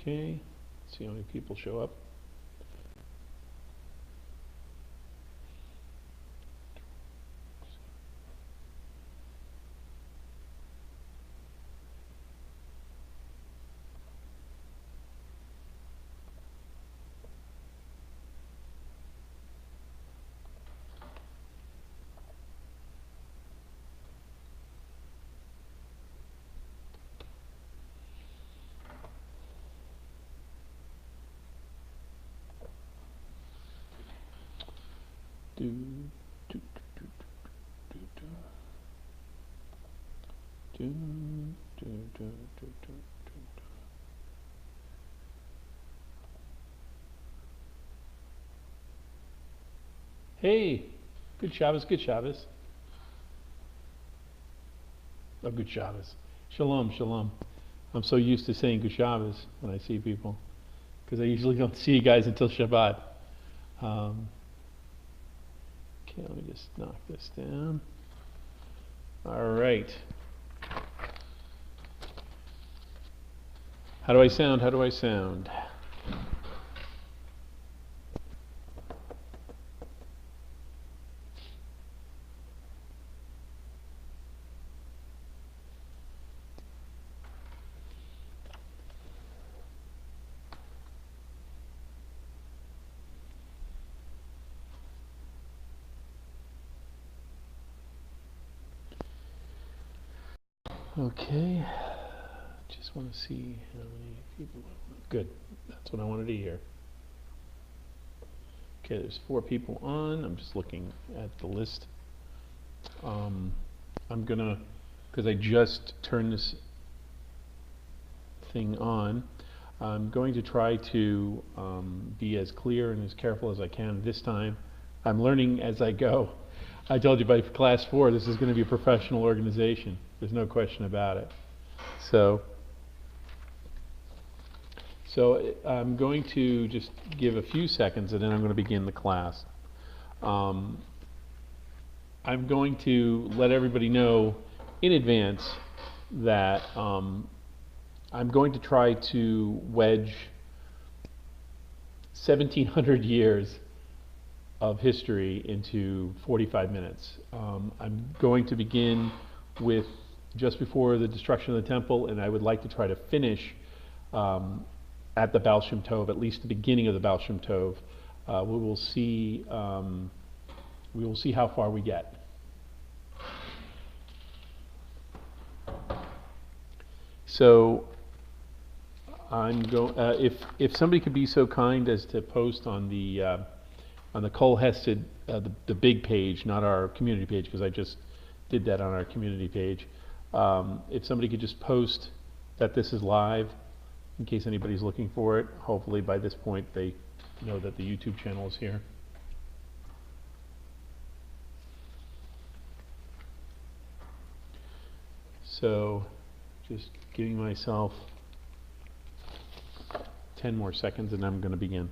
Okay, let's see how many people show up. Do, do, do, do, do, do, do, do, do, do, do. Hey, good Shabbos, good Shabbos. Oh, good Shabbos. Shalom, shalom. I'm so used to saying good Shabbos when I see people, because I usually don't see you guys until Shabbat. Okay, let me just knock this down. All right. How do I sound? How do I sound? Okay. Just want to see how many people. Good. That's what I wanted to hear. Okay, there's 4 people on. I'm just looking at the list. I'm gonna, because I just turned this thing on, I'm going to try to be as clear and as careful as I can this time. I'm learning as I go. I told you by class 4 this is going to be a professional organization. There's no question about it. So I'm going to just give a few seconds and then I'm going to begin the class. I'm going to let everybody know in advance that I'm going to try to wedge 1,700 years of history into 45 minutes. I'm going to begin with just before the destruction of the temple, and I would like to try to finish at the Baal Shem Tov, at least the beginning of the Baal Shem Tov. We will see how far we get. So if somebody could be so kind as to post on the Kol Hesed, the big page, not our community page, because I just did that on our community page. If somebody could just post that this is live, in case anybody's looking for it. Hopefully by this point they know that the YouTube channel is here. So just giving myself 10 more seconds and I'm going to begin.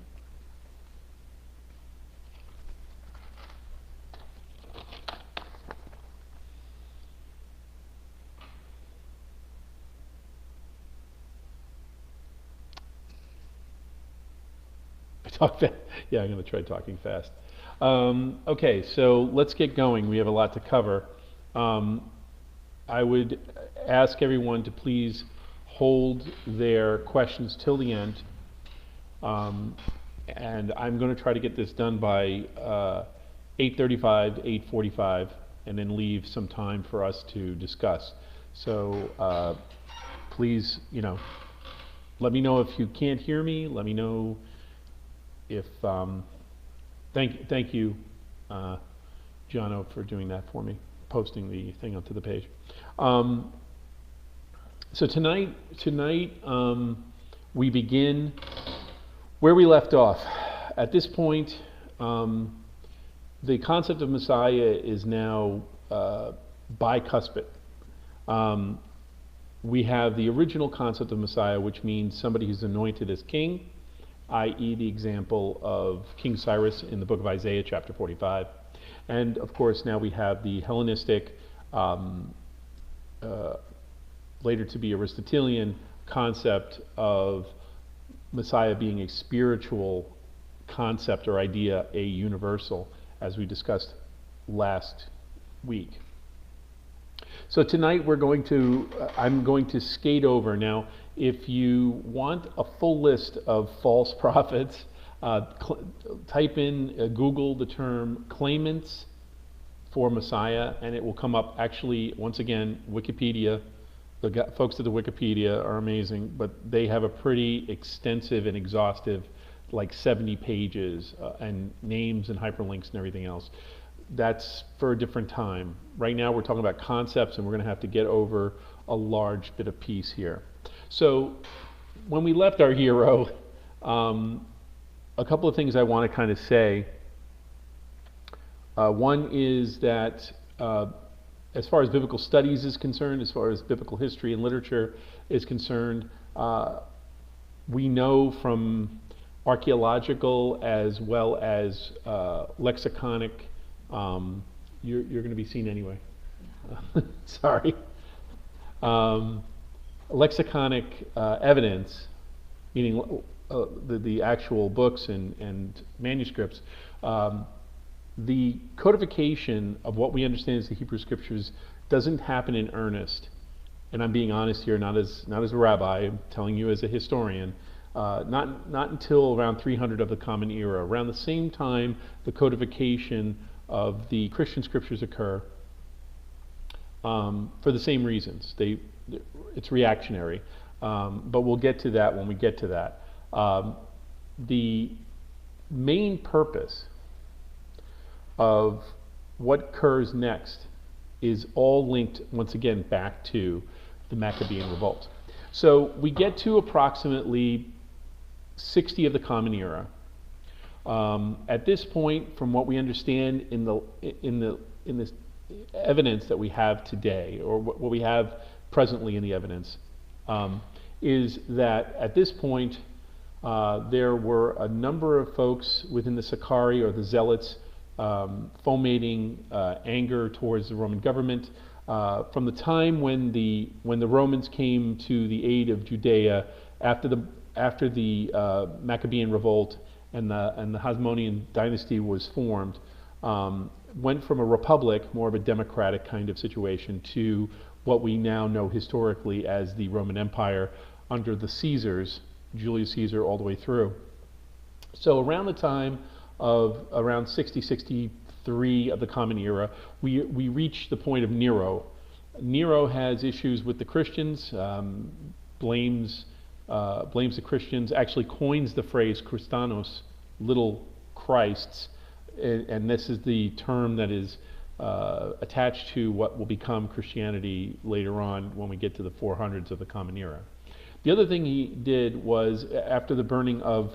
Yeah, I'm going to try talking fast. Okay, so let's get going. We have a lot to cover. I would ask everyone to please hold their questions till the end. And I'm going to try to get this done by 8:35, 8:45, and then leave some time for us to discuss. So please, let me know if you can't hear me. Let me know if thank you, Jono, for doing that for me, posting the thing onto the page. So tonight we begin where we left off. At this point, the concept of Messiah is now bicuspid. We have the original concept of Messiah, which means somebody who's anointed as king, i.e. the example of King Cyrus in the book of Isaiah, chapter 45. And of course, now we have the Hellenistic, later to be Aristotelian concept of Messiah being a spiritual concept or idea, a universal, as we discussed last week. So tonight I'm going to skate over. Now, if you want a full list of false prophets, type in, Google the term claimants for Messiah, and it will come up. Actually, once again, Wikipedia. The folks at the Wikipedia are amazing, but they have a pretty extensive and exhaustive, like 70 pages, and names and hyperlinks and everything else. That's for a different time. Right now we're talking about concepts, and we're going to have to get over a large bit of piece here. So when we left our hero, a couple of things I want to kind of say. One is that as far as biblical studies is concerned, as far as biblical history and literature is concerned, we know from archaeological as well as lexiconic, you're going to be seen anyway. Sorry. Lexiconic evidence, meaning the actual books and manuscripts, the codification of what we understand as the Hebrew Scriptures doesn't happen in earnest. And I'm being honest here, not as a rabbi, I'm telling you as a historian. Not until around 300 of the Common Era. Around the same time the codification of the Christian Scriptures occur, for the same reasons. It's reactionary, but we'll get to that when we get to that. The main purpose of what occurs next is all linked, once again, back to the Maccabean revolt. So we get to approximately 60 of the Common Era. At this point, from what we understand in this evidence that we have today, or what we have presently in the evidence, is that at this point there were a number of folks within the Sicarii or the Zealots fomenting anger towards the Roman government. From the time when the Romans came to the aid of Judea after the Maccabean revolt and the Hasmonean dynasty was formed, went from a republic, more of a democratic kind of situation, to what we now know historically as the Roman Empire under the Caesars, Julius Caesar all the way through. So around the time of around 60, 63 of the Common Era, we reach the point of Nero. Nero has issues with the Christians, blames the Christians, actually coins the phrase Christanos, little Christs, and this is the term that is attached to what will become Christianity later on when we get to the 400s of the Common Era. The other thing he did was, after the burning of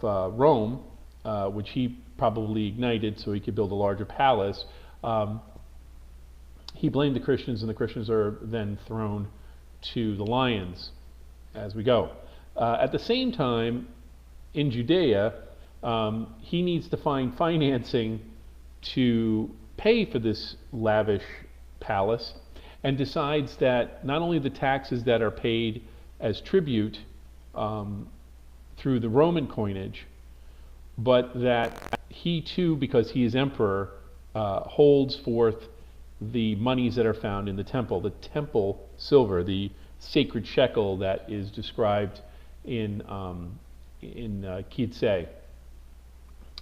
Rome, which he probably ignited so he could build a larger palace, he blamed the Christians, and the Christians are then thrown to the lions as we go. At the same time, in Judea, he needs to find financing to pay for this lavish palace, and decides that not only the taxes that are paid as tribute through the Roman coinage, but that he too, because he is emperor, holds forth the monies that are found in the temple silver, the sacred shekel that is described in Kitsei.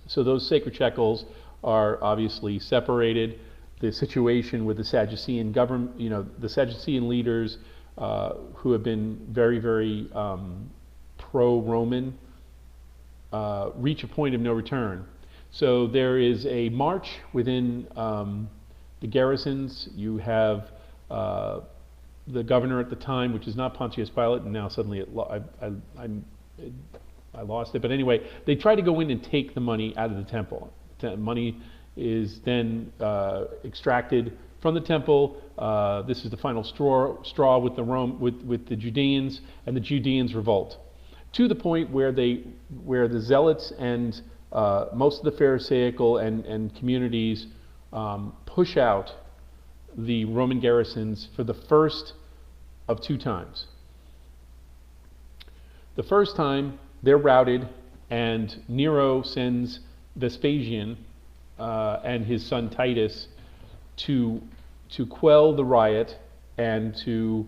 So those sacred shekels are obviously separated. The situation with the Sadducean government, the Sadducean leaders who have been very, very pro-Roman, reach a point of no return. So there is a march within the garrisons. You have the governor at the time, which is not Pontius Pilate, and now suddenly I lost it. But anyway, they try to go in and take the money out of the temple. Money is then extracted from the temple. This is the final straw with the Judeans, and the Judeans revolt to the point where the Zealots and most of the Pharisaical and communities push out the Roman garrisons for the first of two times. The first time, they're routed, and Nero sends Vespasian and his son Titus to quell the riot and to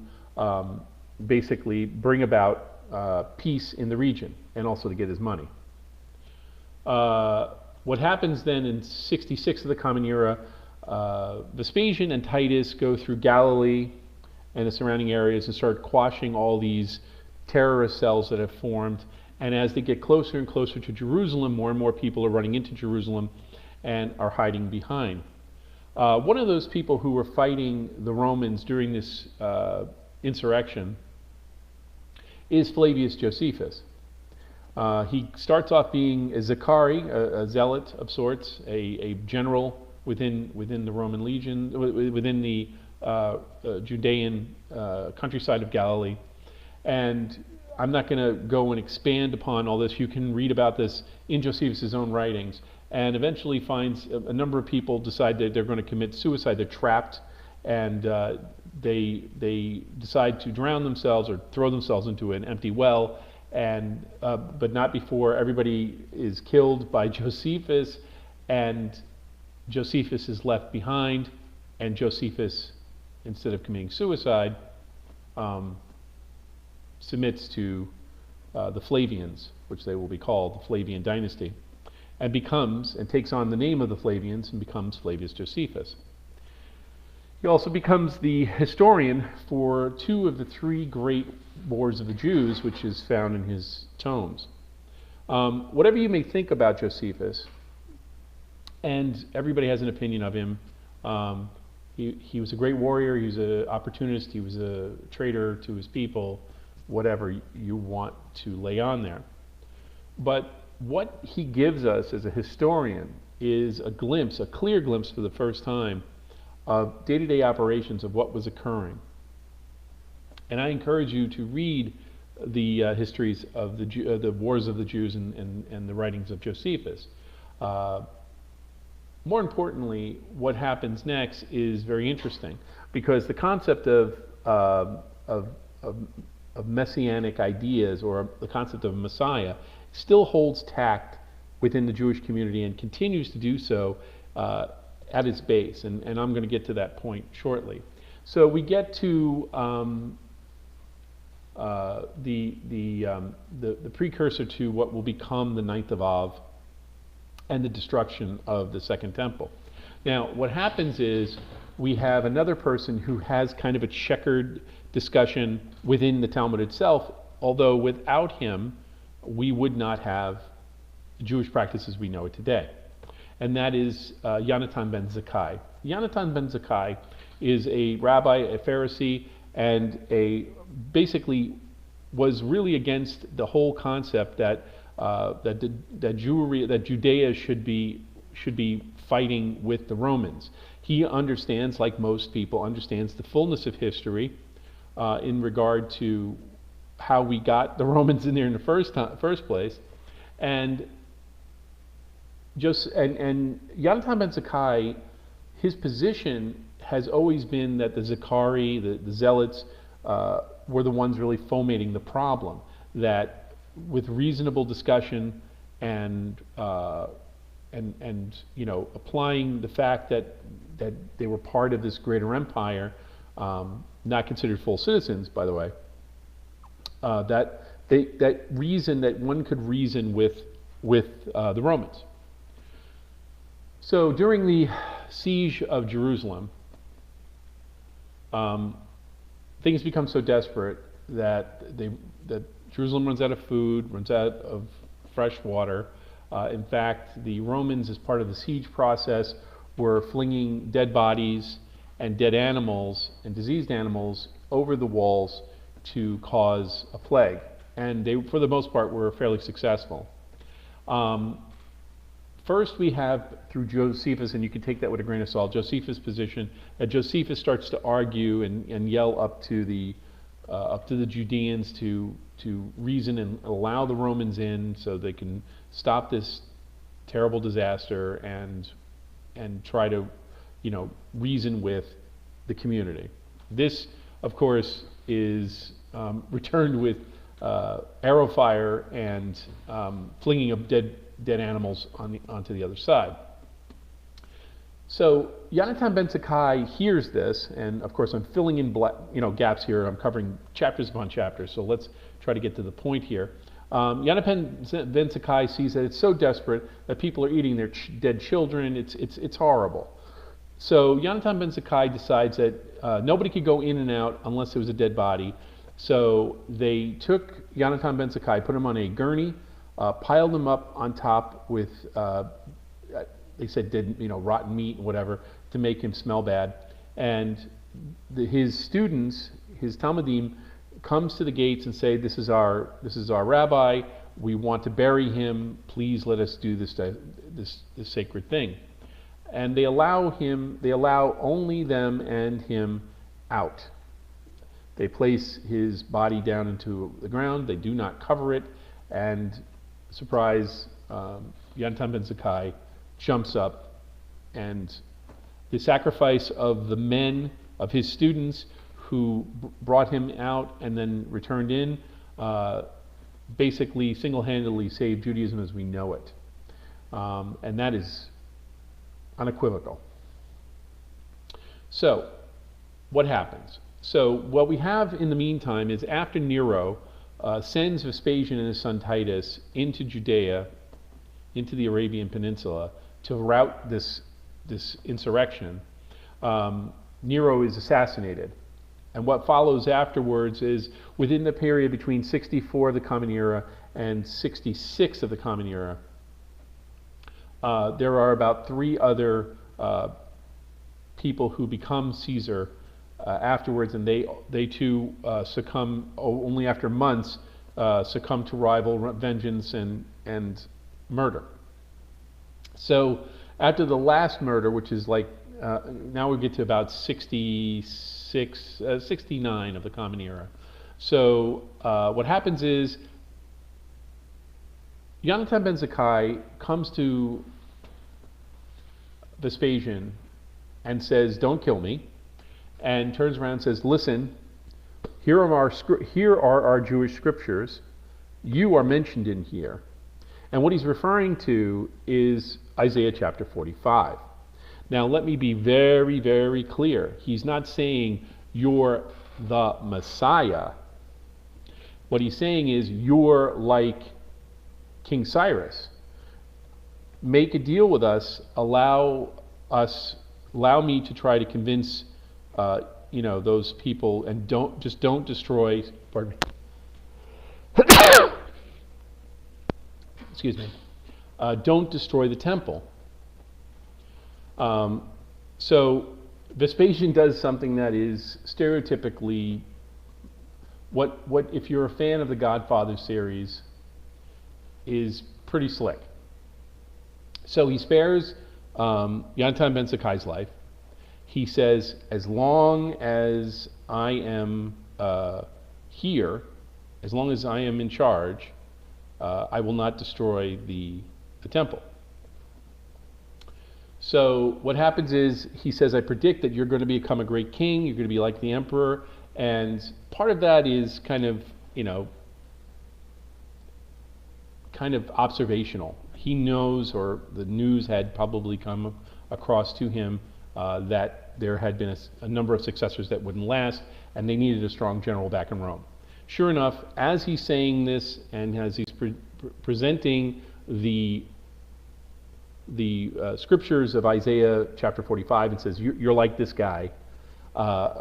basically bring about peace in the region, and also to get his money. What happens then in 66 of the Common Era, Vespasian and Titus go through Galilee and the surrounding areas and start quashing all these terrorist cells that have formed. And as they get closer and closer to Jerusalem, more and more people are running into Jerusalem and are hiding behind. One of those people who were fighting the Romans during this insurrection is Flavius Josephus. He starts off being a Zachari, a zealot of sorts, a general within the Roman legion, within the Judean countryside of Galilee. And I'm not going to go and expand upon all this. You can read about this in Josephus' own writings. And eventually finds a number of people decide that they're going to commit suicide. They're trapped, and they decide to drown themselves or throw themselves into an empty well. And but not before everybody is killed by Josephus, and Josephus is left behind, and Josephus, instead of committing suicide, submits to the Flavians, which they will be called the Flavian dynasty, and takes on the name of the Flavians and becomes Flavius Josephus. He also becomes the historian for two of the three great wars of the Jews, which is found in his tomes. Whatever you may think about Josephus, and everybody has an opinion of him, he was a great warrior, he was an opportunist, he was a traitor to his people, whatever you want to lay on there. But what he gives us as a historian is a clear glimpse for the first time of day-to-day operations of what was occurring. And I encourage you to read the histories of the wars of the Jews and the writings of Josephus. More importantly, what happens next is very interesting, because the concept of messianic ideas, or the concept of a Messiah, still holds tact within the Jewish community and continues to do so at its base, and I'm going to get to that point shortly. So we get to the precursor to what will become the 9th of Av and the destruction of the Second Temple. Now, what happens is we have another person who has kind of a checkered discussion within the Talmud itself, although without him, we would not have Jewish practice as we know it today. And that is Yonatan ben Zakkai. Yonatan ben Zakkai is a rabbi, a Pharisee, and basically was really against the whole concept that Judea should be fighting with the Romans. He understands, like most people, understands the fullness of history in regard to how we got the Romans in there in the first place, and Yonatan ben Zakkai, his position has always been that the Zachari, the zealots, were the ones really fomenting the problem. That with reasonable discussion and applying the fact that they were part of this greater empire, not considered full citizens, by the way, that one could reason with the Romans. So during the siege of Jerusalem, things become so desperate that Jerusalem runs out of food, runs out of fresh water. In fact, the Romans, as part of the siege process, were flinging dead bodies and dead animals and diseased animals over the walls to cause a plague. And they, for the most part, were fairly successful. First, we have, through Josephus, and you can take that with a grain of salt, Josephus' position, that Josephus starts to argue and yell up to the Judeans to reason and allow the Romans in so they can stop this terrible disaster and try to, reason with the community. This, of course, is returned with arrow fire and flinging of dead animals onto the other side. So Yonatan ben Zakkai hears this, and of course I'm filling in gaps here. I'm covering chapters upon chapters, so let's try to get to the point here. Yonatan ben Zakkai sees that it's so desperate that people are eating their dead children. It's horrible. So Yonatan ben Zakkai decides that nobody could go in and out unless there was a dead body. So they took Yonatan ben Zakkai, put him on a gurney, piled him up on top with they said dead, rotten meat, whatever, to make him smell bad. And his students, his Talmudim, comes to the gates and say, "This is our rabbi. We want to bury him. Please let us do this sacred thing." And they allow only them and him out. They place his body down into the ground. They do not cover it. And surprise, Yonatan ben Zakkai jumps up, and the sacrifice of the men, of his students who brought him out and then returned in, basically single-handedly saved Judaism as we know it. And that is unequivocal. So, what happens? So, what we have in the meantime is after Nero sends Vespasian and his son Titus into Judea, into the Arabian Peninsula, to rout this insurrection, Nero is assassinated. And what follows afterwards is, within the period between 64 of the Common Era and 66 of the Common Era, there are about 3 other people who become Caesar afterwards, and they too succumb, only after months, succumb to rival vengeance and murder. So after the last murder, which is now we get to about 69 of the Common Era. So what happens is Yonatan ben Zakkai comes to Vespasian and says, "Don't kill me," and turns around and says, "Listen, here are our Jewish scriptures. You are mentioned in here." And what he's referring to is Isaiah chapter 45. Now let me be very, very clear. He's not saying you're the Messiah. What he's saying is you're like King Cyrus. Make a deal with us. Allow me to try to convince those people, and don't destroy. Pardon me. Excuse me. Don't destroy the temple. So Vespasian does something that is stereotypically what if you're a fan of the Godfather series, is pretty slick. So he spares Yonatan ben Zakkai's life. He says, as long as I am here, as long as I am in charge, I will not destroy the temple. So what happens is, he says, I predict that you're going to become a great king, you're going to be like the emperor, and part of that is kind of observational. He knows, or the news had probably come across to him, that there had been a number of successors that wouldn't last, and they needed a strong general back in Rome. Sure enough, as he's saying this, and as he's presenting the scriptures of Isaiah chapter 45, and says, you're like this guy, a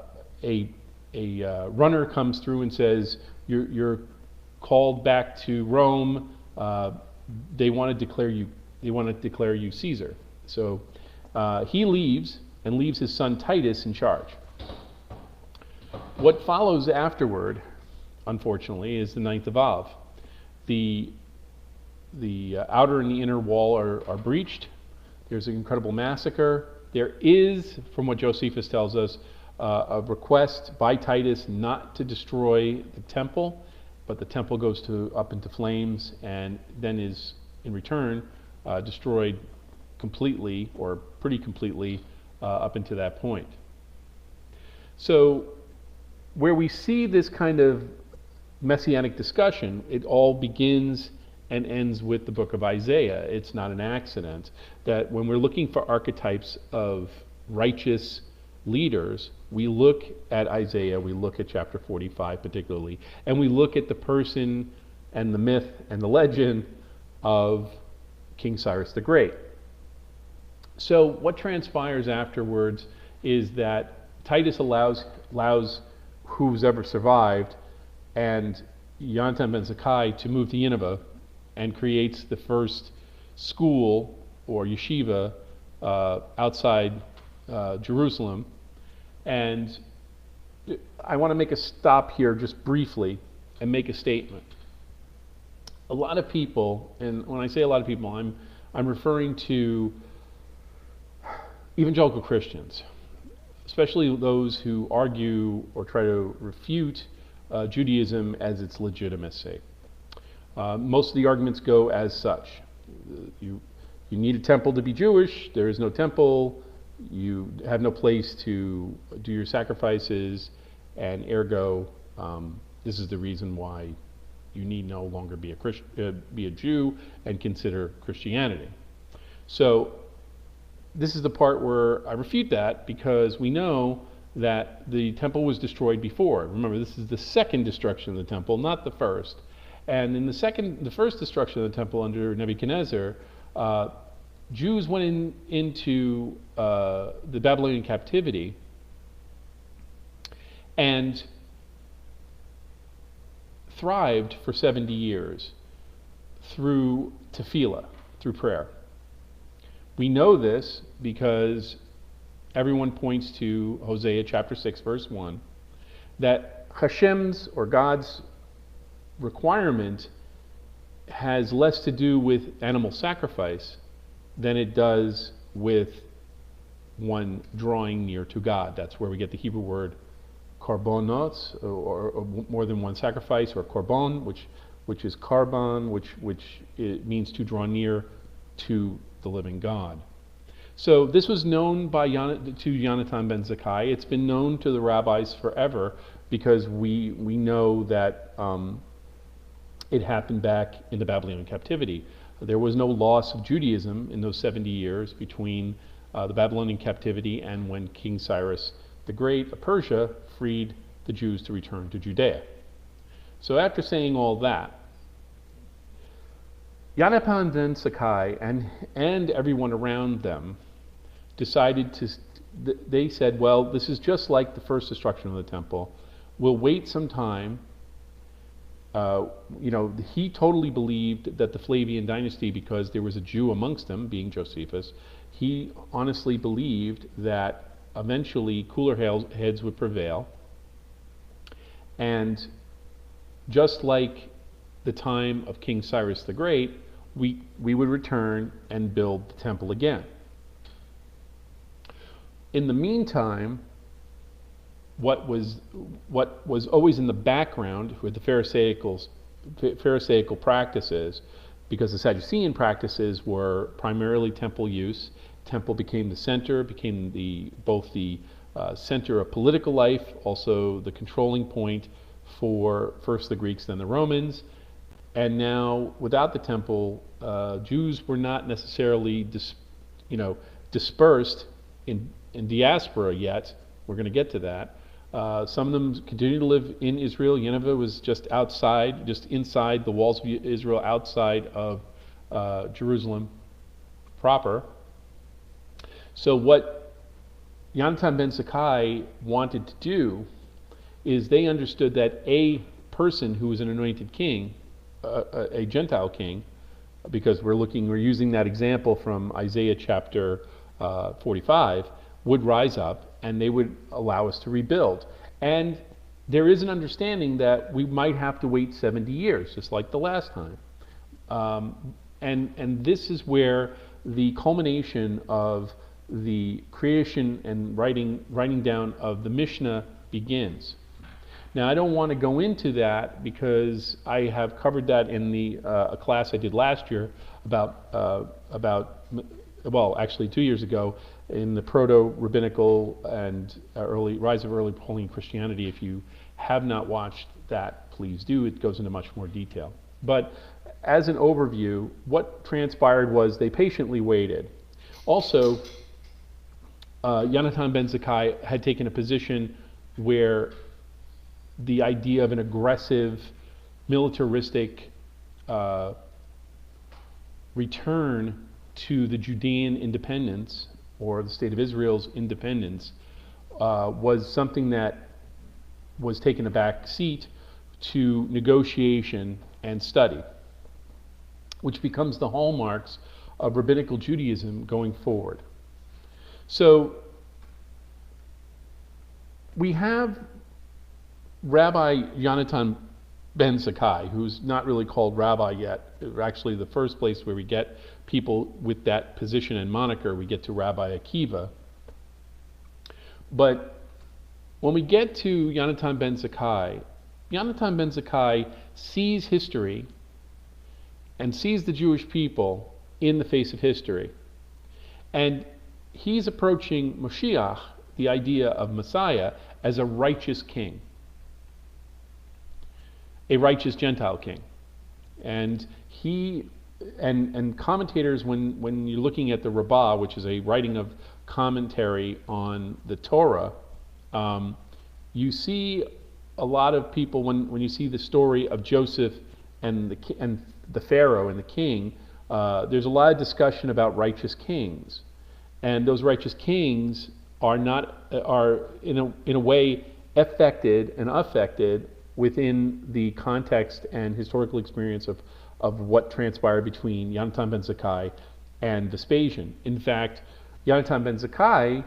runner comes through and says, you're called back to Rome. They want to declare you Caesar. So he leaves, and leaves his son Titus in charge. What follows afterward, unfortunately, is the 9th of Av. The outer and the inner wall are breached. There's an incredible massacre. There is, from what Josephus tells us, a request by Titus not to destroy the temple, but the temple goes up into flames, and then is, in return, destroyed completely, or pretty completely, up until that point. So where we see this kind of messianic discussion, it all begins and ends with the book of Isaiah. It's not an accident that when we're looking for archetypes of righteous leaders, we look at Isaiah, we look at chapter 45 particularly, and we look at the person and the myth and the legend of King Cyrus the Great. So what transpires afterwards is that Titus allows who's ever survived and Yonatan ben Zakkai to move to Nineveh and creates the first school or yeshiva outside Jerusalem. And I want to make a stop here just briefly and make a statement. A lot of people, and when I say a lot of people, I'm referring to evangelical Christians, especially those who argue or try to refute Judaism as its legitimacy. Most of the arguments go as such. You need a temple to be Jewish. There is no temple. You have no place to do your sacrifices, and ergo, this is the reason why you need no longer be a Jew and consider Christianity. So this is the part where I refute that, because we know that the temple was destroyed before. Remember, this is the second destruction of the temple, not the first. And in the first destruction of the temple under Nebuchadnezzar, Jews went into the Babylonian captivity and thrived for 70 years through tefillah, through prayer. We know this because everyone points to Hosea chapter 6 verse 1, that Hashem's or God's requirement has less to do with animal sacrifice than it does with one drawing near to God. That's where we get the Hebrew word korbanos, or more than one sacrifice, or korban, which is karban, which it means to draw near to the living God. So this was known to Yonatan ben Zakkai. It's been known to the rabbis forever, because we know that it happened back in the Babylonian captivity. There was no loss of Judaism in those 70 years between the Babylonian captivity and when King Cyrus the Great of Persia freed the Jews to return to Judea. So after saying all that, Yonatan ben Zakkai and everyone around them decided they said, well, this is just like the first destruction of the temple. We'll wait some time. He totally believed that the Flavian dynasty, because there was a Jew amongst them, being Josephus, he honestly believed that eventually cooler heads would prevail. And just like the time of King Cyrus the Great, we would return and build the temple again. In the meantime, what was always in the background with the Pharisaical practices, because the Sadducean practices were primarily temple use. Temple became the center, became both the center of political life, also the controlling point for first the Greeks, then the Romans. And now, without the temple, Jews were not necessarily dispersed in diaspora yet. We're going to get to that. Some of them continued to live in Israel. Nineveh was just inside the walls of Israel, outside of Jerusalem proper. So what Yonatan ben Zakkai wanted to do is, they understood that a person who was an anointed king, a Gentile king, because we're using that example from Isaiah chapter 45, would rise up and they would allow us to rebuild. And there is an understanding that we might have to wait 70 years, just like the last time. And this is where the culmination of the creation and writing down of the Mishnah begins. Now, I don't want to go into that because I have covered that in a class I did last year about well, actually 2 years ago, in the proto-rabbinical and early rise of early Pauline Christianity. If you have not watched that, please do. It goes into much more detail. But as an overview, what transpired was they patiently waited. Also, Yonatan ben Zakkai had taken a position where the idea of an aggressive, militaristic return to the Judean independence, or the State of Israel's independence, was something that was taken a back seat to negotiation and study, which becomes the hallmarks of rabbinical Judaism going forward. So we have Rabbi Yonatan ben Zakkai, who's not really called rabbi yet. Actually, the first place where we get people with that position and moniker, we get to Rabbi Akiva. But when we get to Yonatan ben Zakkai sees history and sees the Jewish people in the face of history. And he's approaching Moshiach, the idea of Messiah, as a righteous king, a righteous Gentile king. And commentators, when you're looking at the Rabbah, which is a writing of commentary on the Torah, you see a lot of people, when you see the story of Joseph and the Pharaoh and the king, there's a lot of discussion about righteous kings. And those righteous kings are in a way affected and affected within the context and historical experience of what transpired between Yonatan ben Zakkai and Vespasian. In fact, Yonatan ben Zakkai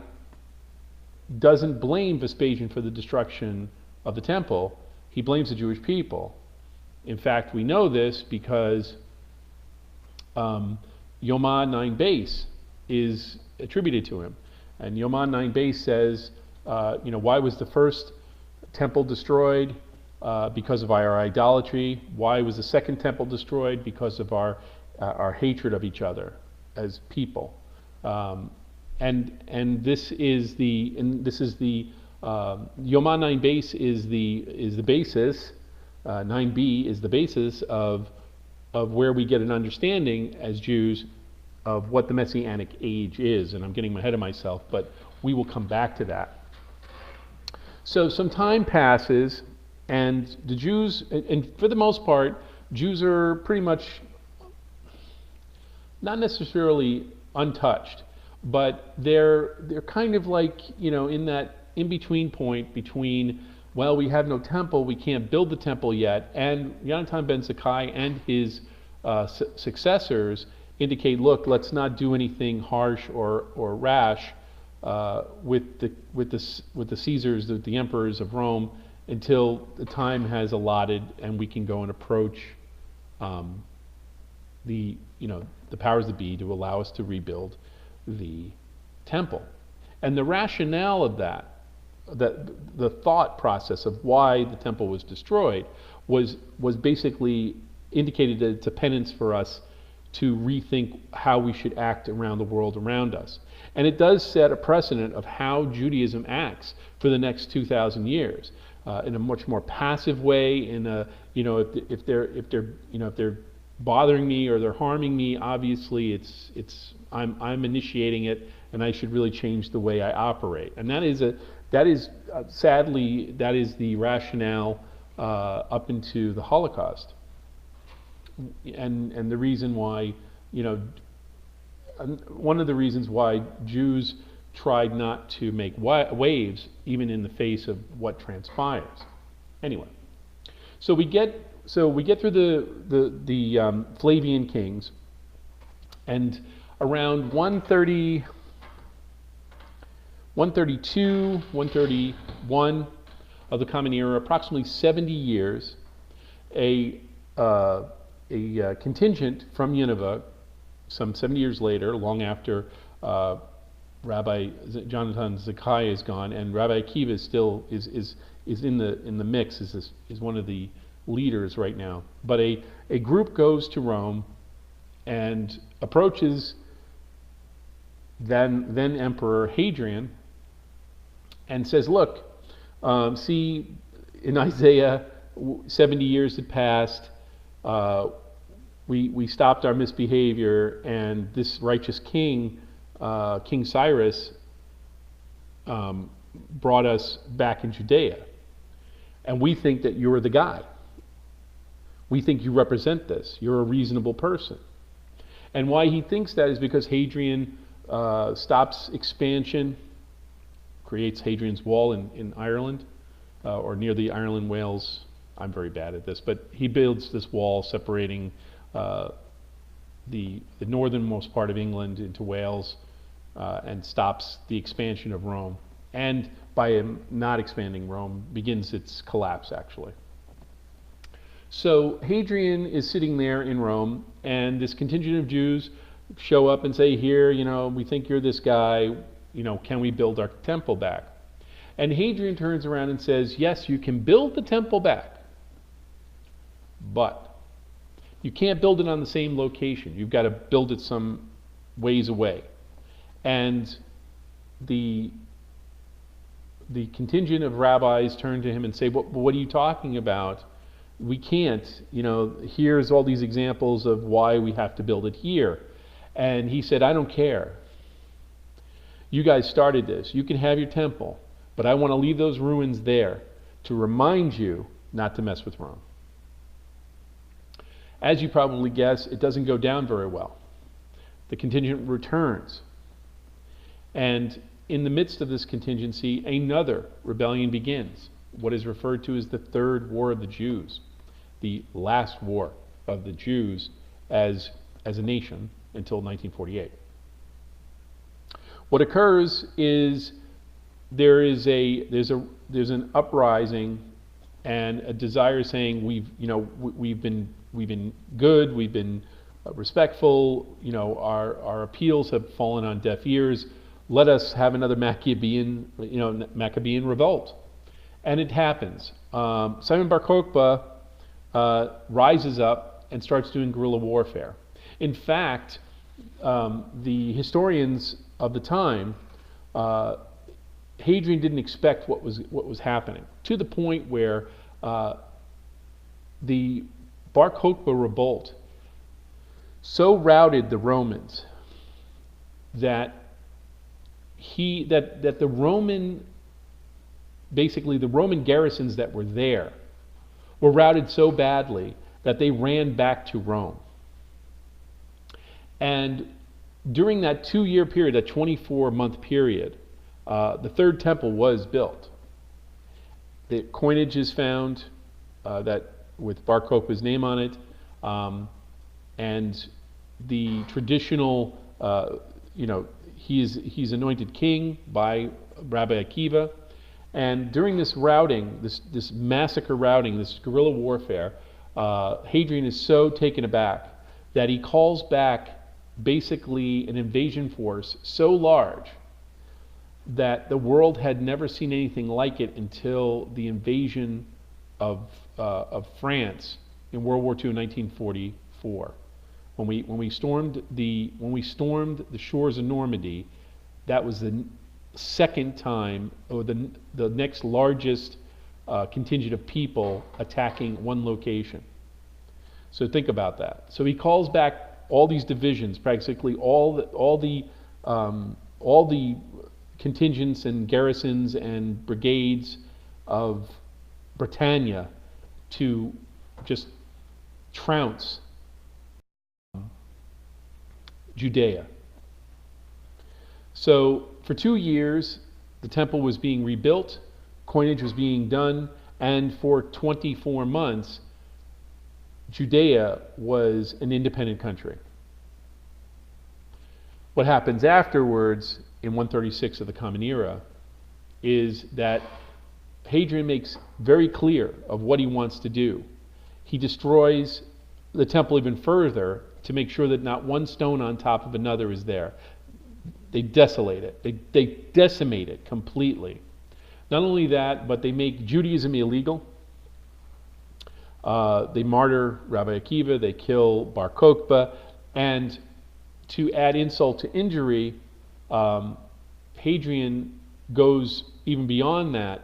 doesn't blame Vespasian for the destruction of the temple. He blames the Jewish people. In fact, we know this because Yoma 9 Beis is attributed to him. And Yoma 9 Beis says, why was the first temple destroyed? Because of our idolatry. Why was the second temple destroyed? Because of our hatred of each other as people. And this is the Yoma 9 Beis is the basis. 9b is the basis of where we get an understanding as Jews of what the Messianic age is. And I'm getting ahead of myself, but we will come back to that. So some time passes, and the Jews, and for the most part, Jews are pretty much not necessarily untouched, but they're kind of like, in that in-between point between, well, we have no temple, we can't build the temple yet, and Yonatan ben Zakkai and his successors indicate, look, let's not do anything harsh or rash with the Caesars, the emperors of Rome, until the time has allotted and we can go and approach the powers that be to allow us to rebuild the temple. And the rationale of that the thought process of why the temple was destroyed was basically indicated that it's a penance for us to rethink how we should act around the world around us. And it does set a precedent of how Judaism acts for the next 2,000 years, in a much more passive way. If they're bothering me or they're harming me, obviously I'm initiating it, and I should really change the way I operate. And sadly the rationale up into the Holocaust, and the reason why, one of the reasons why Jews tried not to make waves even in the face of what transpires. Anyway, so we get through the Flavian kings, and around 132, 131 of the Common Era, approximately 70 years, a contingent from Nineveh, some 70 years later, long after Rabbi Yonatan Zakkai is gone, and Rabbi Akiva is still is in the mix, is one of the leaders right now. But a group goes to Rome and approaches then Emperor Hadrian, and says, look, see, in Isaiah, 70 years had passed. We stopped our misbehavior, and this righteous king, King Cyrus, brought us back in Judea. And we think that you're the guy. We think you represent this. You're a reasonable person. And why he thinks that is because Hadrian stops expansion, creates Hadrian's Wall in Ireland, or near the Ireland-Wales. I'm very bad at this, but he builds this wall separating the northernmost part of England into Wales, and stops the expansion of Rome. And by him not expanding Rome, begins its collapse, actually. So Hadrian is sitting there in Rome, and this contingent of Jews show up and say, here, we think you're this guy, can we build our temple back? And Hadrian turns around and says, yes, you can build the temple back, but you can't build it on the same location. You've got to build it some ways away. And the contingent of rabbis turn to him and say, what are you talking about? We can't, here's all these examples of why we have to build it here. And he said, I don't care. You guys started this. You can have your temple, but I want to leave those ruins there to remind you not to mess with Rome. As you probably guess, it doesn't go down very well. The contingent returns. And in the midst of this contingency, another rebellion begins, what is referred to as the Third War of the Jews, the last war of the Jews as a nation until 1948. What occurs is there's an uprising and a desire saying we've been good, we've been respectful, our appeals have fallen on deaf ears. Let us have another Maccabean revolt. And it happens. Simon Bar Kokhba rises up and starts doing guerrilla warfare. In fact, the historians of the time, Hadrian didn't expect what was happening, to the point where the Bar Kokhba revolt so routed the Romans that the Roman garrisons that were there were routed so badly that they ran back to Rome. And during that 2-year period, that 24-month period, the Third Temple was built. The coinage is found that with Bar Kokhba's name on it, and the traditional, he's anointed king by Rabbi Akiva. And during this routing, this massacre routing, this guerrilla warfare, Hadrian is so taken aback that he calls back basically an invasion force so large that the world had never seen anything like it until the invasion of France in World War II in 1944. When we stormed the shores of Normandy, that was the second time, or the next largest contingent of people attacking one location. So think about that. So he calls back all these divisions, practically all the contingents and garrisons and brigades of Britannia to just trounce Judea. So for 2 years, the temple was being rebuilt, coinage was being done, and for 24 months, Judea was an independent country. What happens afterwards in 136 of the Common Era is that Hadrian makes very clear of what he wants to do. He destroys the temple even further to make sure that not one stone on top of another is there. They desolate it. They decimate it completely. Not only that, but they make Judaism illegal. They martyr Rabbi Akiva, they kill Bar Kokhba, and to add insult to injury, um, Hadrian goes even beyond that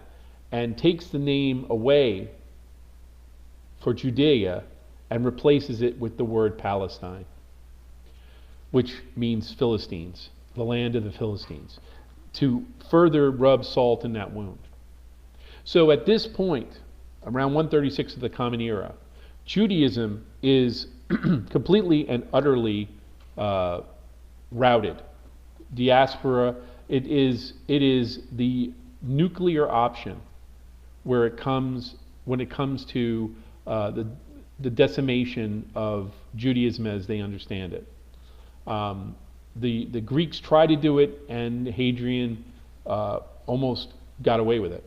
and takes the name away for Judea and replaces it with the word Palestine, which means Philistines, the land of the Philistines, to further rub salt in that wound. So at this point, around 136 of the Common Era, Judaism is completely and utterly routed. Diaspora, it is the nuclear option when it comes to the decimation of Judaism as they understand it. The Greeks tried to do it, and Hadrian almost got away with it.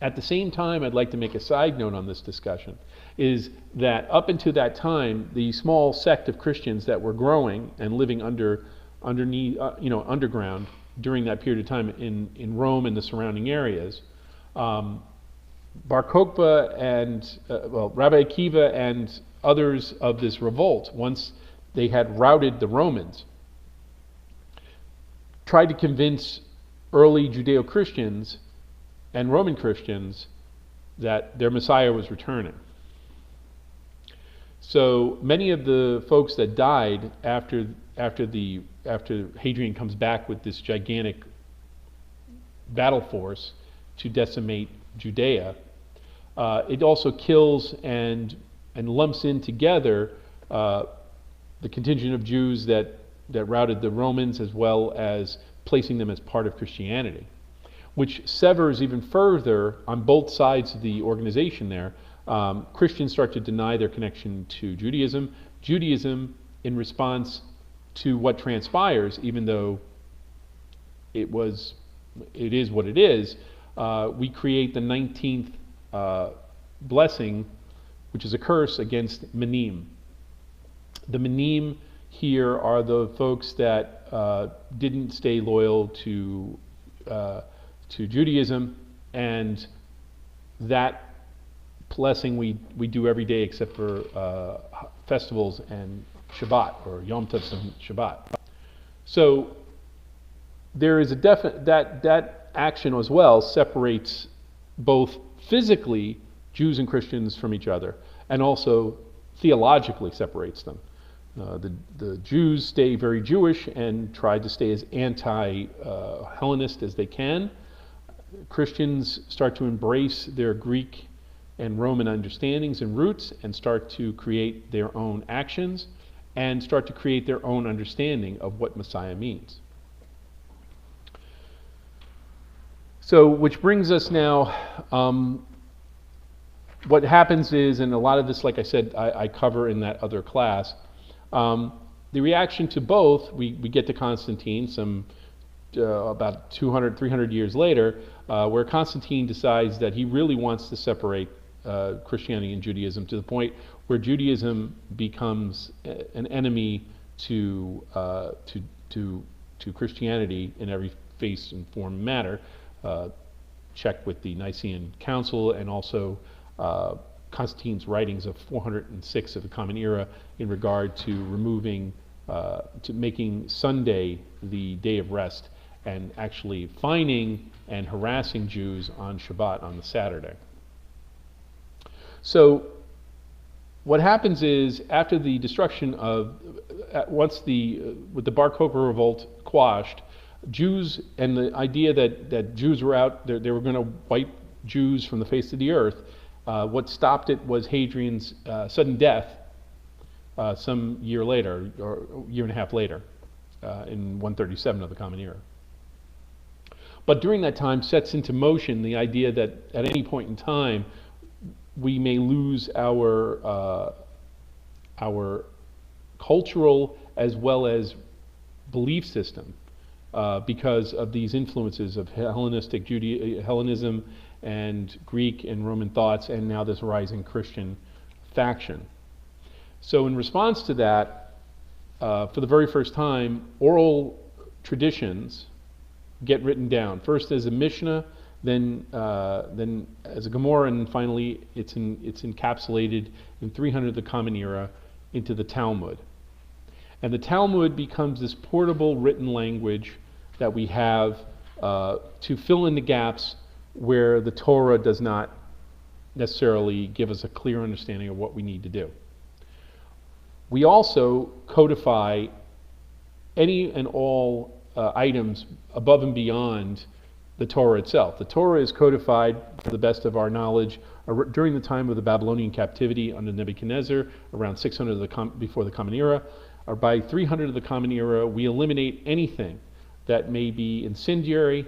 At the same time, I'd like to make a side note on this discussion, is that up until that time, the small sect of Christians that were growing and living underneath, underground during that period of time in Rome and the surrounding areas, Bar Kokhba and Rabbi Akiva and others of this revolt, once they had routed the Romans, tried to convince early Judeo-Christians and Roman Christians that their Messiah was returning. So many of the folks that died after Hadrian comes back with this gigantic battle force to decimate Judea, it also kills and lumps in together the contingent of Jews that routed the Romans, as well as placing them as part of Christianity, which severs even further on both sides of the organization there. Christians start to deny their connection to Judaism. Judaism, in response to what transpires, even though it is what it is, we create the 19th blessing, which is a curse against Menim. The Menim here are the folks that didn't stay loyal to Judaism, and that blessing we do every day except for festivals and Shabbat, or Yom Tov and Shabbat. So there is a definite that action as well separates both physically Jews and Christians from each other, and also theologically separates them. The Jews stay very Jewish and try to stay as anti-Hellenist as they can. Christians start to embrace their Greek and Roman understandings and roots and start to create their own actions and start to create their own understanding of what Messiah means. So, which brings us now, what happens is, and a lot of this, like I said, I cover in that other class, the reaction to both, we get to Constantine about 200, 300 years later, where Constantine decides that he really wants to separate Christianity and Judaism to the point where Judaism becomes an enemy to Christianity in every face and form and matter. Check with the Nicene Council and also Constantine's writings of 406 of the Common Era in regard to removing, to making Sunday the day of rest, and actually fining and harassing Jews on Shabbat, on the Saturday. So what happens is, after the destruction of, with the Bar Kokhba revolt quashed, Jews, and the idea that Jews were out, they were going to wipe Jews from the face of the earth, what stopped it was Hadrian's sudden death some year later, or a year and a half later, in 137 of the Common Era. But during that time sets into motion the idea that at any point in time we may lose our cultural as well as belief system because of these influences of Hellenism and Greek and Roman thoughts, and now this rising Christian faction. So in response to that, for the very first time, oral traditions get written down, first as a Mishnah, then as a Gemara, and finally it's encapsulated in 300 of the Common Era into the Talmud. And the Talmud becomes this portable written language that we have to fill in the gaps where the Torah does not necessarily give us a clear understanding of what we need to do. We also codify any and all items above and beyond the Torah itself. The Torah is codified, to the best of our knowledge, during the time of the Babylonian captivity under Nebuchadnezzar, around 600 before the Common Era. Or by 300 of the Common Era, we eliminate anything that may be incendiary.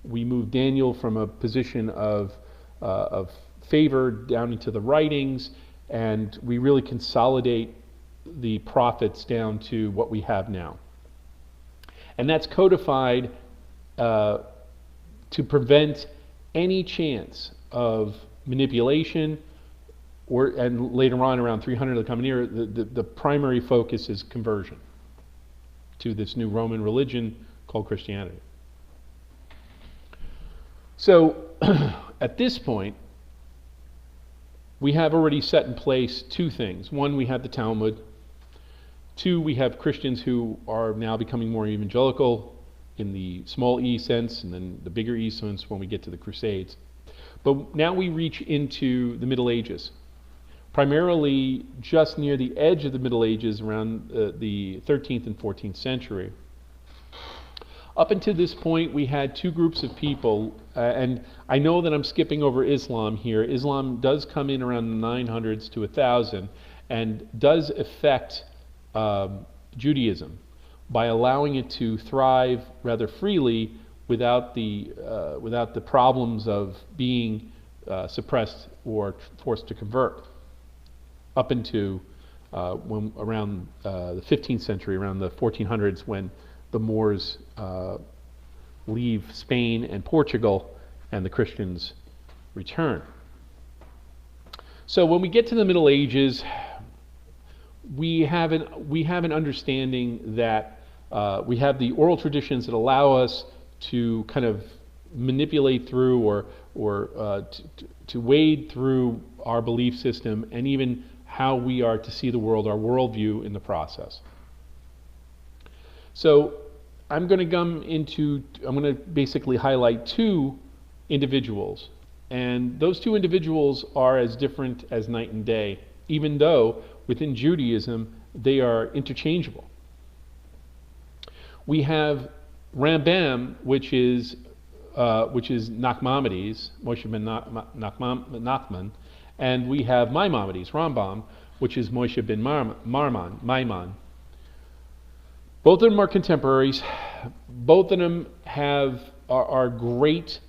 We move Daniel from a position of favor down into the writings, and we really consolidate the prophets down to what we have now. And that's codified to prevent any chance of manipulation, and later on, around 300 of the Common Era, the primary focus is conversion to this new Roman religion called Christianity. So, at this point, we have already set in place two things. One, we have the Talmud. Two, we have Christians who are now becoming more evangelical in the small e sense, and then the bigger e sense when we get to the Crusades. But now we reach into the Middle Ages, primarily just near the edge of the Middle Ages, around the 13th and 14th century. Up until this point, we had two groups of people, and I know that I'm skipping over Islam here. Islam does come in around the 900s to 1000, and does affect Judaism by allowing it to thrive rather freely without the problems of being suppressed or forced to convert. Up into around the 15th century, around the 1400s, when the Moors leave Spain and Portugal, and the Christians return. So when we get to the Middle Ages, we have an understanding that we have the oral traditions that allow us to kind of manipulate through or to wade through our belief system, and even how we are to see the world, our worldview in the process. So I'm going to basically highlight two individuals, and those two individuals are as different as night and day, even though within Judaism they are interchangeable. We have Rambam, which is Nachmanides, Moshe ben Nachman, and we have Maimonides, Rambam, which is Moshe ben Maimon. Both of them are contemporaries. Both of them are great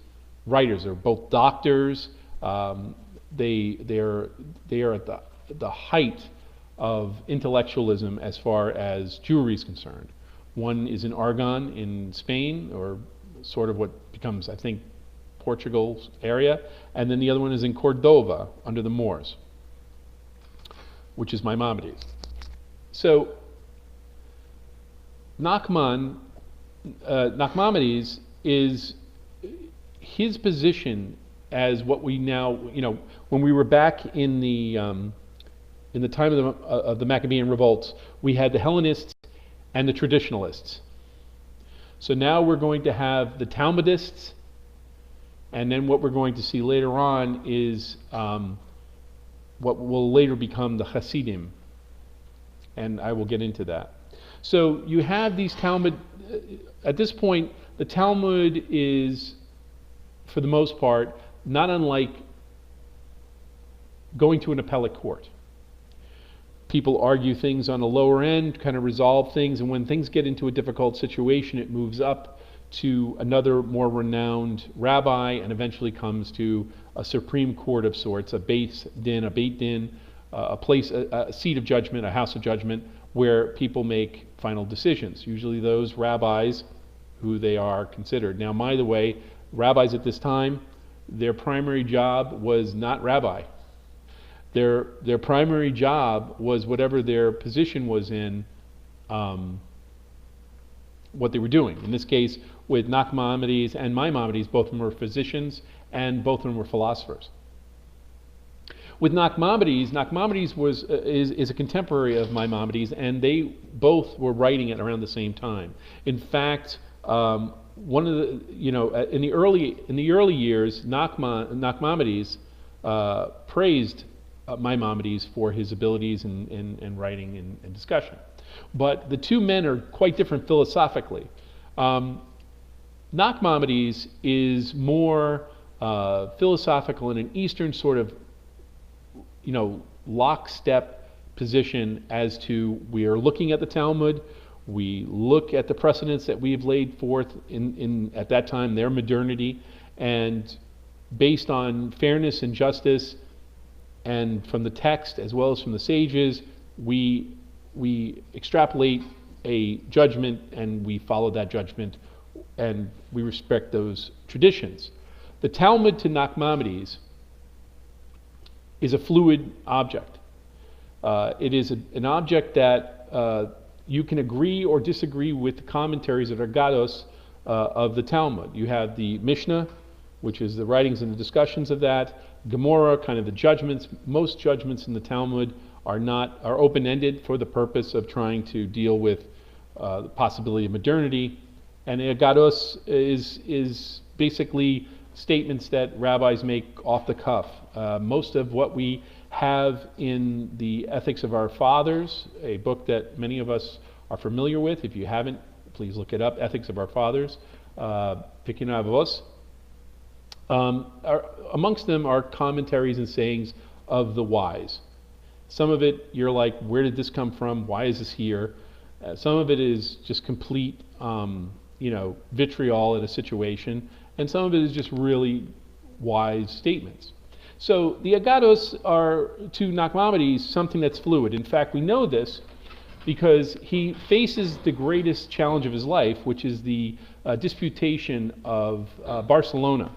writers. They're both doctors. They are at the height of intellectualism as far as Jewry is concerned. One is in Aragon in Spain, or sort of what becomes, I think, Portugal's area, and then the other one is in Cordova under the Moors, which is Maimonides. So Nachmanides is his position as what we now, when we were back in the time of the Maccabean revolts, we had the Hellenists and the traditionalists. So now we're going to have the Talmudists, and then what we're going to see later on is what will later become the Hasidim, and I will get into that. So you have these Talmud, at this point, the Talmud is, for the most part, not unlike going to an appellate court. People argue things on the lower end, kind of resolve things, and when things get into a difficult situation, it moves up to another more renowned rabbi, and eventually comes to a supreme court of sorts, a beit din, a place, a seat of judgment, a house of judgment, where people make final decisions. Usually those rabbis, who they are considered. Now, by the way, rabbis at this time, their primary job was not rabbi. Their primary job was whatever their position was in, what they were doing. In this case, with Nachmanides and Maimonides, both of them were physicians and both of them were philosophers. With Nachmanides, Nachmanides is a contemporary of Maimonides, and they both were writing at around the same time. In fact, one of the in the early years, Nachmanides praised Maimonides for his abilities in writing and discussion. But the two men are quite different philosophically. Nachmanides is more philosophical in an Eastern sort of, lockstep position as to we are looking at the Talmud, we look at the precedents that we have laid forth in at that time, their modernity, and based on fairness and justice, and from the text as well as from the sages, we extrapolate a judgment and we follow that judgment and we respect those traditions. The Talmud to Nachmanides is a fluid object. It is an object that you can agree or disagree with the commentaries that are Agados of the Talmud. You have the Mishnah, which is the writings and the discussions of that. Gemara, kind of the judgments. Most judgments in the Talmud are open-ended for the purpose of trying to deal with the possibility of modernity. And the Agados is basically statements that rabbis make off the cuff. Most of what we have in the Ethics of Our Fathers, a book that many of us are familiar with. If you haven't, please look it up, Ethics of Our Fathers, Pirkei Avos. Amongst them are commentaries and sayings of the wise. Some of it, you're like, where did this come from? Why is this here? Some of it is just complete, vitriol at a situation, and some of it is just really wise statements. So the Agados are, to Nachmanides, something that's fluid. In fact, we know this because he faces the greatest challenge of his life, which is the disputation of Barcelona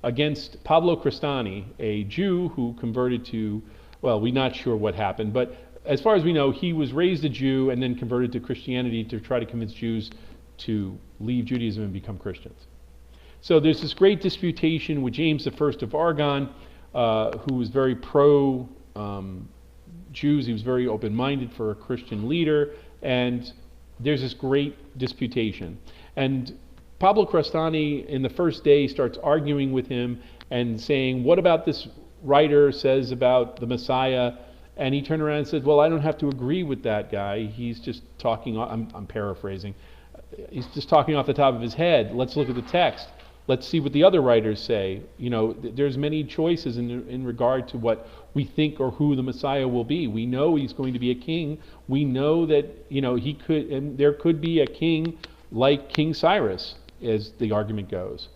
against Pablo Crestani, a Jew who converted to, well, we're not sure what happened, but as far as we know, he was raised a Jew and then converted to Christianity to try to convince Jews to leave Judaism and become Christians. So there's this great disputation with James I of Aragon, who was very pro-Jews. He was very open-minded for a Christian leader, and there's this great disputation. And Pablo Crestani, in the first day, starts arguing with him and saying, what about this writer says about the Messiah? And he turned around and said, well, I don't have to agree with that guy. He's just talking, I'm paraphrasing, he's just talking off the top of his head. Let's look at the text. Let's see what the other writers say. There's many choices in regard to what we think or who the Messiah will be. We know he's going to be a king. We know that, he could, and there could be a king like King Cyrus, as the argument goes.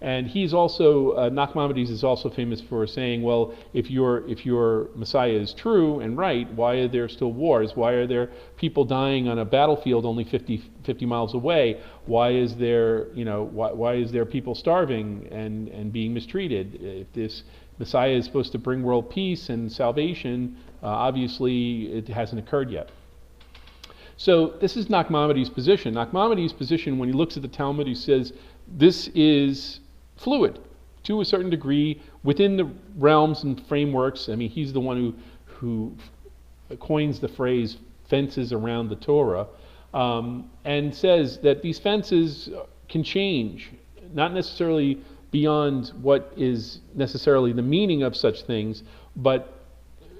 And he's also, Nachmanides is also famous for saying, well, if your Messiah is true and right, why are there still wars? Why are there people dying on a battlefield only 50 miles away? Why is there, why is there people starving and being mistreated? If this Messiah is supposed to bring world peace and salvation, obviously it hasn't occurred yet. So this is Nachmanides' position. Nachmanides' position, when he looks at the Talmud, he says, this is fluid to a certain degree within the realms and frameworks. I mean, he's the one who coins the phrase fences around the Torah, and says that these fences can change, not necessarily beyond what is necessarily the meaning of such things, but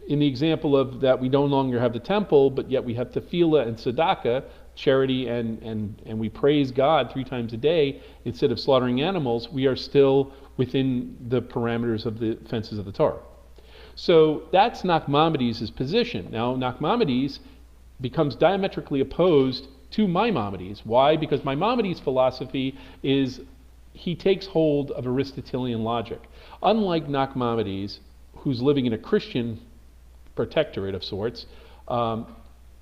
in the example of that we no longer have the temple, but yet we have tefillah and tzedakah, charity, and we praise God 3 times a day instead of slaughtering animals, we are still within the parameters of the fences of the Torah. So that's Nachmanides' position. Now Nachmanides becomes diametrically opposed to Maimonides. Why? Because Maimonides' philosophy is he takes hold of Aristotelian logic. Unlike Nachmanides, who's living in a Christian protectorate of sorts,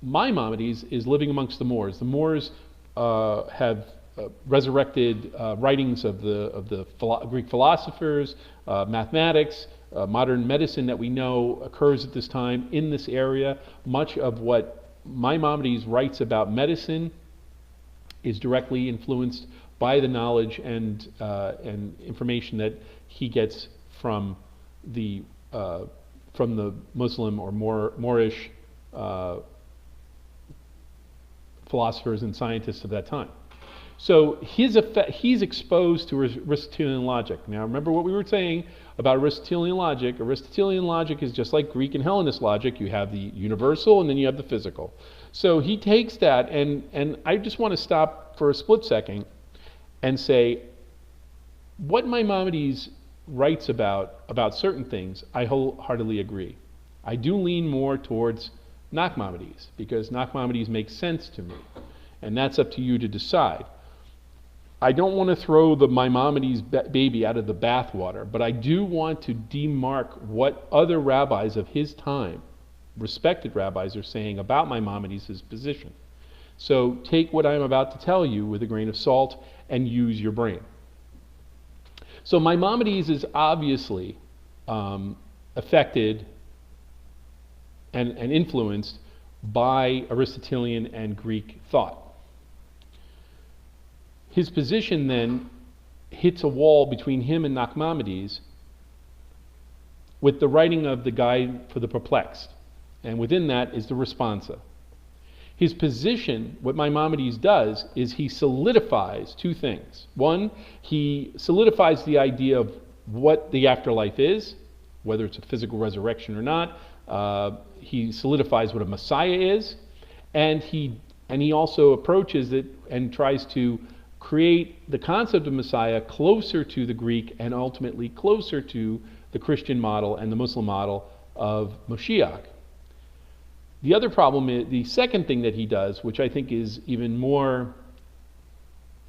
Maimonides is living amongst the Moors. The Moors have resurrected writings of the Greek philosophers, mathematics, modern medicine that we know occurs at this time in this area. Much of what Maimonides writes about medicine is directly influenced by the knowledge and information that he gets from the from the Muslim or Moorish philosophers and scientists of that time. So he's exposed to Aristotelian logic. Now remember what we were saying about Aristotelian logic. Aristotelian logic is just like Greek and Hellenist logic. You have the universal and then you have the physical. So he takes that, and I just want to stop for a split second and say, what Maimonides writes about certain things, I wholeheartedly agree. I do lean more towards Nachmanides, because Nachmanides makes sense to me, and that's up to you to decide. I don't want to throw the Maimonides baby out of the bathwater, but I do want to demark what other rabbis of his time, respected rabbis, are saying about Maimonides' position. So take what I'm about to tell you with a grain of salt and use your brain. So Maimonides is obviously affected and influenced by Aristotelian and Greek thought. His position then hits a wall between him and Nachmanides with the writing of the Guide for the Perplexed, and within that is the Responsa. His position, what Maimonides does, is he solidifies two things. One, he solidifies the idea of what the afterlife is, whether it's a physical resurrection or not. He solidifies what a Messiah is, and he also approaches it and tries to create the concept of Messiah closer to the Greek and ultimately closer to the Christian model and the Muslim model of Moshiach. The other problem is, the second thing that he does, which I think is even more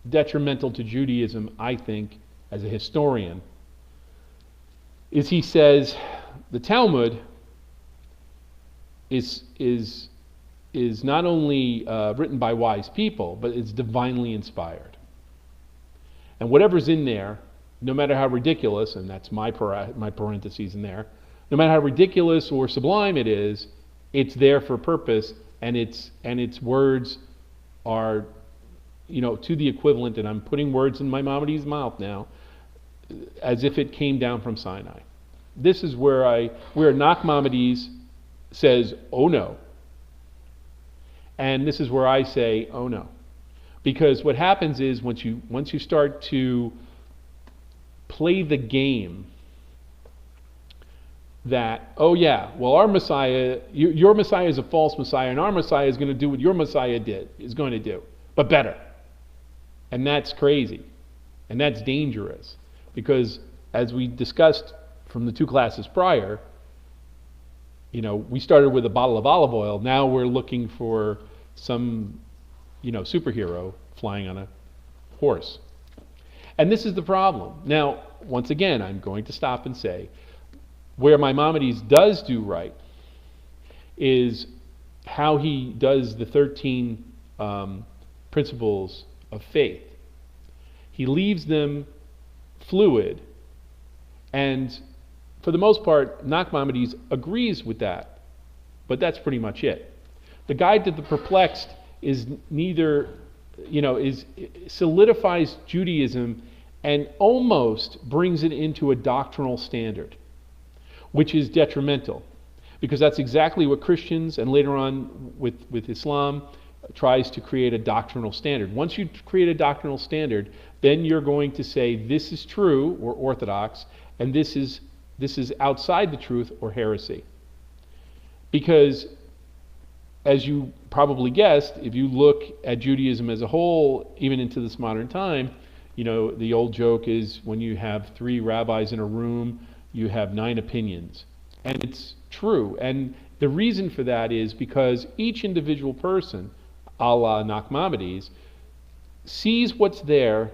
detrimental to Judaism, I think, as a historian, is he says the Talmud is not only written by wise people, but it's divinely inspired. And whatever's in there, no matter how ridiculous, and that's my parentheses in there, no matter how ridiculous or sublime it is, it's there for a purpose, and its words are, to the equivalent, and I'm putting words in Maimonides' mouth now, as if it came down from Sinai. This is where Nachmanides says, oh no. And this is where I say, oh no. Because what happens is once you start to play the game that, oh yeah, well our Messiah, your Messiah is a false Messiah, and our Messiah is going to do what your Messiah is going to do, but better. And that's crazy. And that's dangerous. Because as we discussed from the two classes prior, we started with a bottle of olive oil. Now we're looking for some, superhero flying on a horse. And this is the problem. Now, once again, I'm going to stop and say, where Maimonides does do right is how he does the 13 principles of faith. He leaves them fluid, and for the most part, Nachmanides agrees with that, but that's pretty much it. The Guide to the Perplexed is solidifies Judaism and almost brings it into a doctrinal standard, which is detrimental, because that's exactly what Christians and later on with Islam tries to create a doctrinal standard. Once you create a doctrinal standard, then you're going to say this is true or orthodox, and this is outside the truth or heresy. Because, as you probably guessed, if you look at Judaism as a whole, even into this modern time, the old joke is when you have 3 rabbis in a room, you have 9 opinions. And it's true. And the reason for that is because each individual person, a la Nachmanides, sees what's there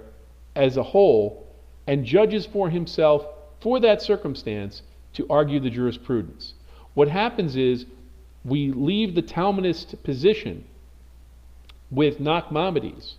as a whole and judges for himself for that circumstance to argue the jurisprudence. What happens is we leave the Talmudist position with Nachmanides,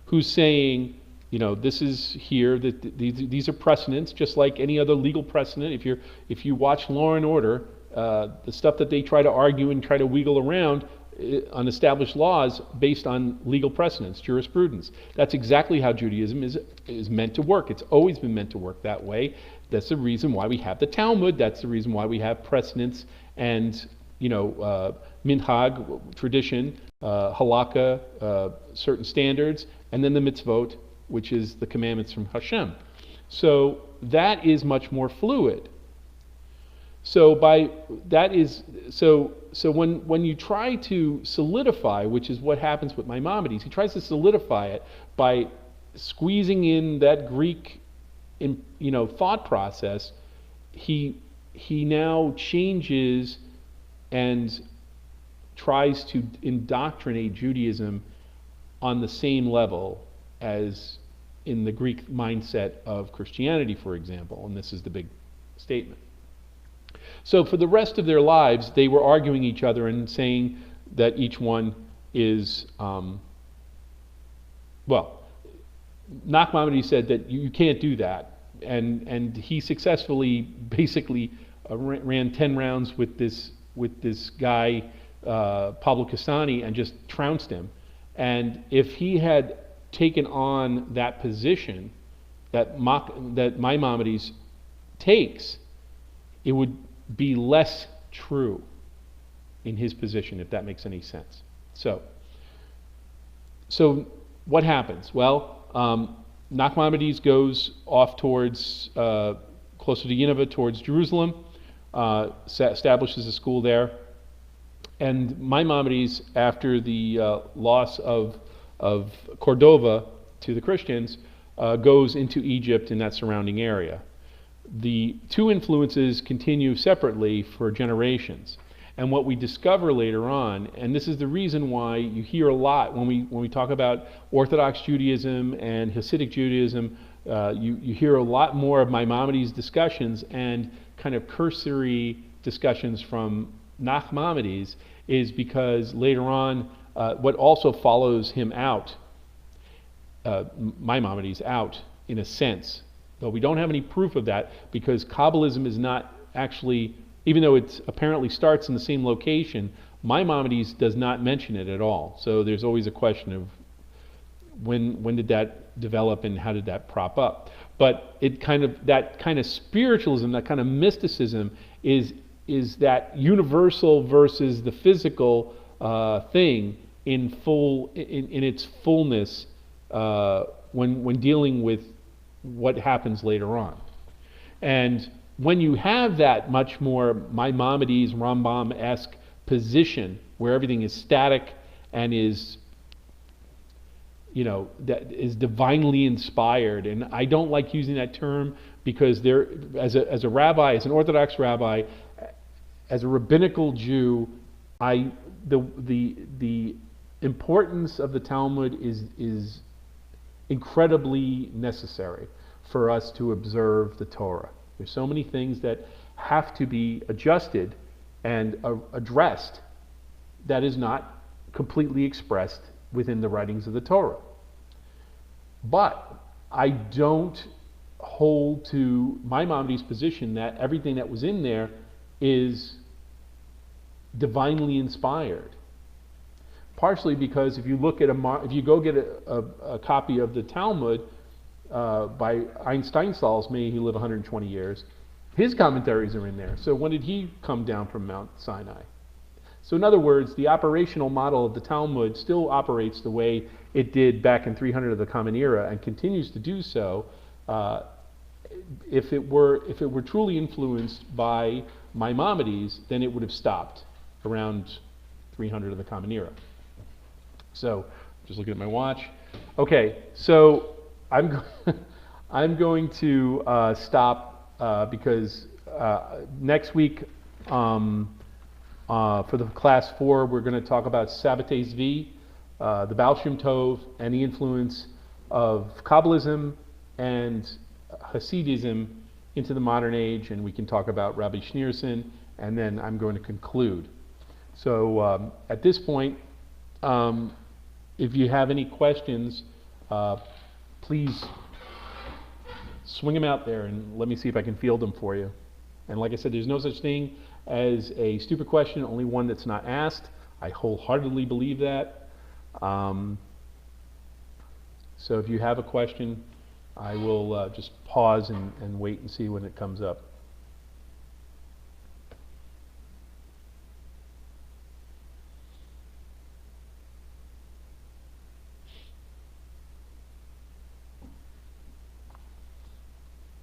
who's saying, this is here, that these are precedents, just like any other legal precedent. If you watch Law and Order, the stuff that they try to argue and try to wiggle around established laws based on legal precedents, jurisprudence. That's exactly how Judaism is meant to work. It's always been meant to work that way. That's the reason why we have the Talmud. That's the reason why we have precedents and, minhag, tradition, halakha, certain standards, and then the mitzvot, which is the commandments from Hashem. So that is much more fluid. So when you try to solidify, which is what happens with Maimonides, he tries to solidify it by squeezing in that Greek, thought process. He now changes and tries to indoctrinate Judaism on the same level as in the Greek mindset of Christianity, for example, and this is the big statement. So for the rest of their lives, they were arguing each other and saying that each one is, Nachmanides said that you can't do that, and he successfully basically ran 10 rounds with this guy Pablo Castani and just trounced him. And if he had taken on that position that Maimonides takes, it would be less true in his position, if that makes any sense. So what happens? Well, Nachmanides goes off towards, closer to Nineveh, towards Jerusalem, establishes a school there. And Maimonides, after the loss of Cordova to the Christians, goes into Egypt and that surrounding area. The two influences continue separately for generations. And what we discover later on, and this is the reason why you hear a lot when we talk about Orthodox Judaism and Hasidic Judaism, you hear a lot more of Maimonides' discussions and kind of cursory discussions from Nachmanides, is because later on, what also follows him out, Maimonides out in a sense, though we don't have any proof of that, because Kabbalism is not actually, even though it apparently starts in the same location, Maimonides does not mention it at all. So there's always a question of when did that develop and how did that prop up. But that kind of spiritualism, that kind of mysticism is that universal versus the physical thing in its fullness when dealing with what happens later on. And when you have that much more Maimonides, Rambam-esque position where everything is static and is, that is divinely inspired, and I don't like using that term because there, as a rabbi, as an Orthodox rabbi, as a rabbinical Jew, the importance of the Talmud is incredibly necessary for us to observe the Torah. There's so many things that have to be adjusted and addressed that is not completely expressed within the writings of the Torah. But I don't hold to Maimonides' position that everything that was in there is divinely inspired. Partially because if you look at if you go get a copy of the Talmud by Ein Steinsaltz, may he live 120 years, his commentaries are in there. So when did he come down from Mount Sinai? So in other words, the operational model of the Talmud still operates the way it did back in 300 of the Common Era and continues to do so. If it were truly influenced by Maimonides, then it would have stopped around 300 of the Common Era. So, just looking at my watch. Okay, so I'm going to stop because next week for the class 4 we're going to talk about Sabbatai Zvi, the Baal Shem Tov, and the influence of Kabbalism and Hasidism into the modern age, and we can talk about Rabbi Schneerson, and then I'm going to conclude. So at this point, if you have any questions, please swing them out there and let me see if I can field them for you. And like I said, there's no such thing as a stupid question, only one that's not asked. I wholeheartedly believe that. Um, so if you have a question, I will just pause and wait and see when it comes up.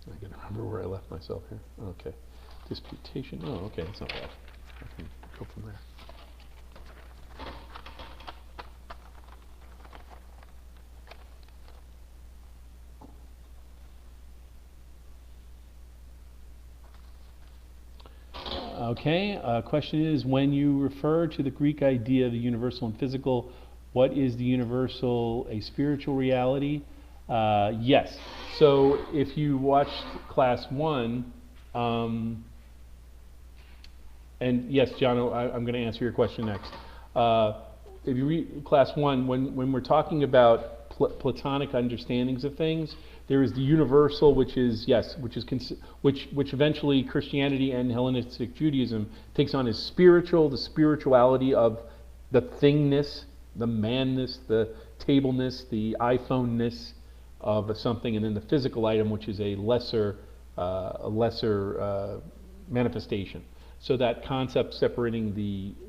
I gotta remember where I left myself here. Okay. Disputation. Oh, okay, that's not bad. I can go from there. Okay, question is, when you refer to the Greek idea of the universal and physical, what is the universal a spiritual reality? Yes. So if you watched class 1, and yes, John, I'm going to answer your question next. If you read class 1, when we're talking about Platonic understandings of things, there is the universal, which is yes, which eventually Christianity and Hellenistic Judaism takes on as spiritual, the spirituality of the thingness, the manness, the tableness, the iPhone-ness of something, and then the physical item, which is a lesser manifestation. So that concept separating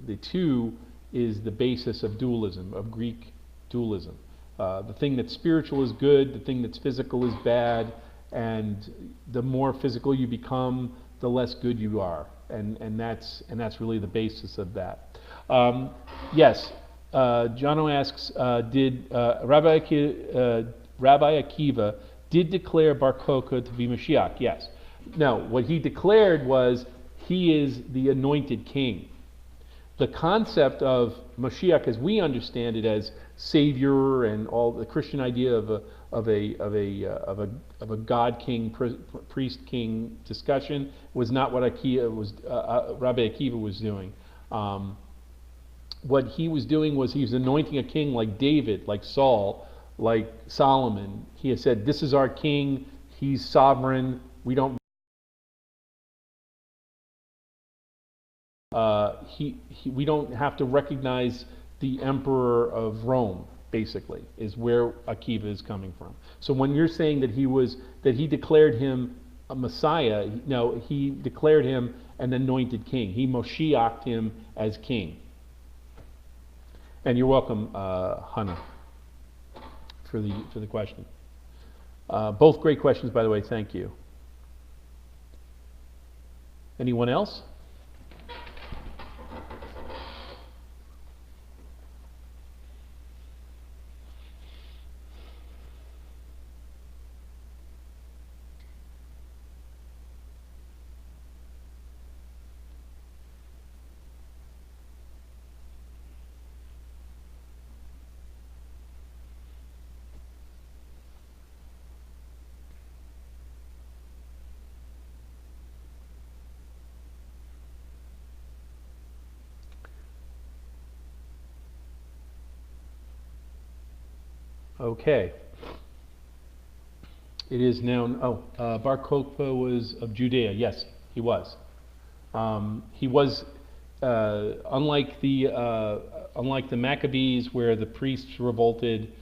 the two is the basis of dualism, of Greek dualism. The thing that's spiritual is good, the thing that's physical is bad, and the more physical you become, the less good you are, and that's really the basis of that. Yes, Jono asks, did Rabbi Akiva did declare Bar Kokhba to be Mashiach? Yes. Now, what he declared was he is the anointed king. The concept of Mashiach, as we understand it, as savior, and all the Christian idea of a God king, priest king discussion, was not what Rabbi Akiva was doing. What he was doing was he was anointing a king like David, like Saul, like Solomon. He has said, "This is our king. He's sovereign. We don't." We don't have to recognize the emperor of Rome, basically, is where Akiva is coming from. So when you're saying that he declared him a Messiah, no, he declared him an anointed king. He Moshiached him as king. And you're welcome, Hannah, for the question. Both great questions, by the way. Thank you. Anyone else? Okay. It is now. Bar Kokhba was of Judea. Yes, he was. He was unlike the Maccabees, where the priests revolted.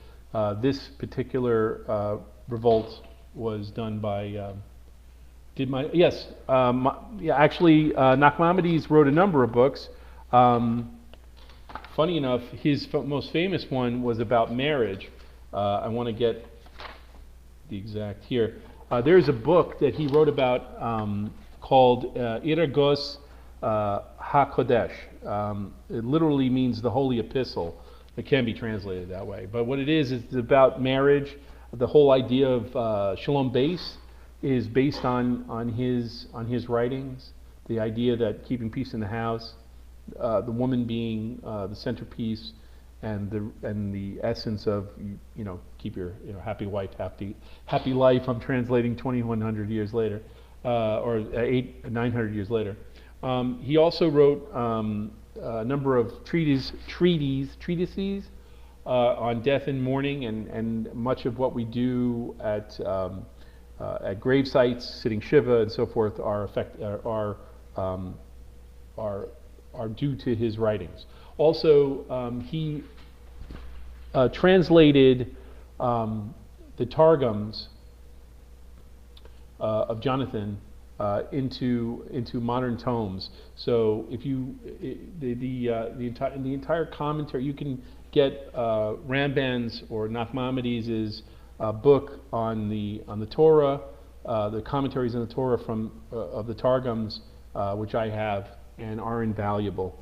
This particular revolt was done by. Actually, Nachmanides wrote a number of books. Funny enough, his most famous one was about marriage. I want to get the exact here. There's a book that he wrote about called Iragos HaKodesh. It literally means the Holy Epistle. It can be translated that way. But what it is, it's about marriage. The whole idea of Shalom Base is based on his writings. The idea that keeping peace in the house, the woman being the centerpiece, and the essence of keep your happy wife, happy life. I'm translating 2,100 years later, or 900 years later. He also wrote a number of treatises on death and mourning, and much of what we do at grave sites, sitting shiva and so forth, are are due to his writings. Also, he translated the Targums of Jonathan into modern tomes. So if you the entire commentary, you can get Ramban's or Nachmanides' book on the Torah, the commentaries on the Torah from of the Targums, which I have and are invaluable.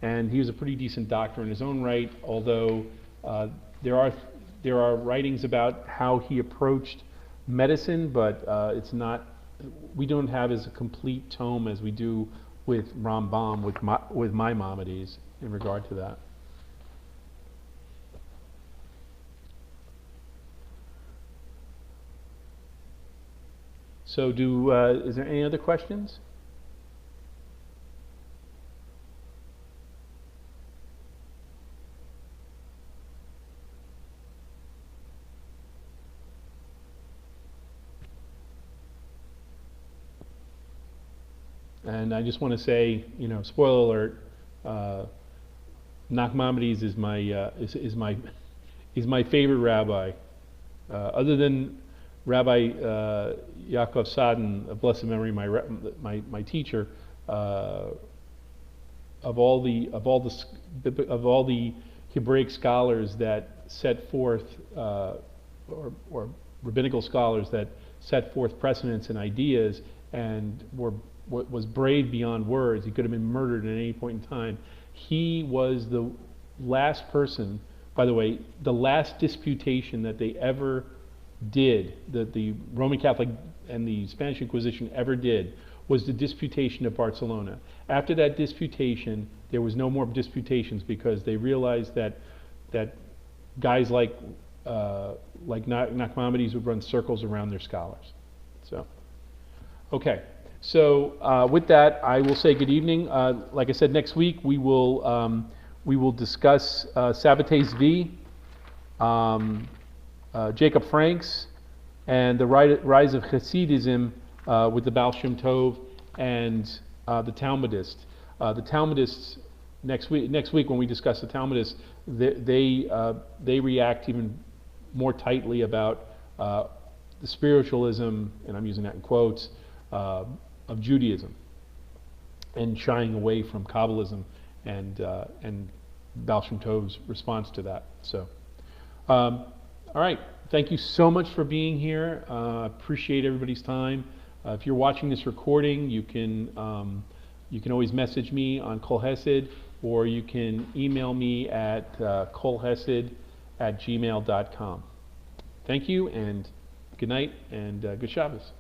And he was a pretty decent doctor in his own right, although there are writings about how he approached medicine, but it's not. We don't have as a complete tome as we do with Rambam, with Maimonides in regard to that. So, is there any other questions? And I just want to say, spoiler alert, Nachmanides is my favorite rabbi, other than Rabbi Yaakov Sadin, of blessed memory, my teacher. Of all the Hebraic scholars that set forth, or rabbinical scholars that set forth precedents and ideas, and was brave beyond words. He could have been murdered at any point in time. He was the last person, by the way, the last disputation that they ever did, that the Roman Catholic and the Spanish Inquisition ever did, was the Disputation of Barcelona. After that disputation, there was no more disputations, because they realized that guys like Nachmanides would run circles around their scholars. So, okay. So with that, I will say good evening. Like I said, next week we will discuss Sabbatai Zvi, Jacob Franks, and the rise of Hasidism with the Baal Shem Tov and the Talmudists. The Talmudists next week when we discuss the Talmudists, they react even more tightly about the spiritualism, and I'm using that in quotes, of Judaism, and shying away from Kabbalism and Baal Shem Tov's response to that. So, all right. Thank you so much for being here. Appreciate everybody's time. If you're watching this recording, you can always message me on Kol Hesed, or you can email me at kolhesed@gmail.com. Thank you, and good night, and good Shabbos.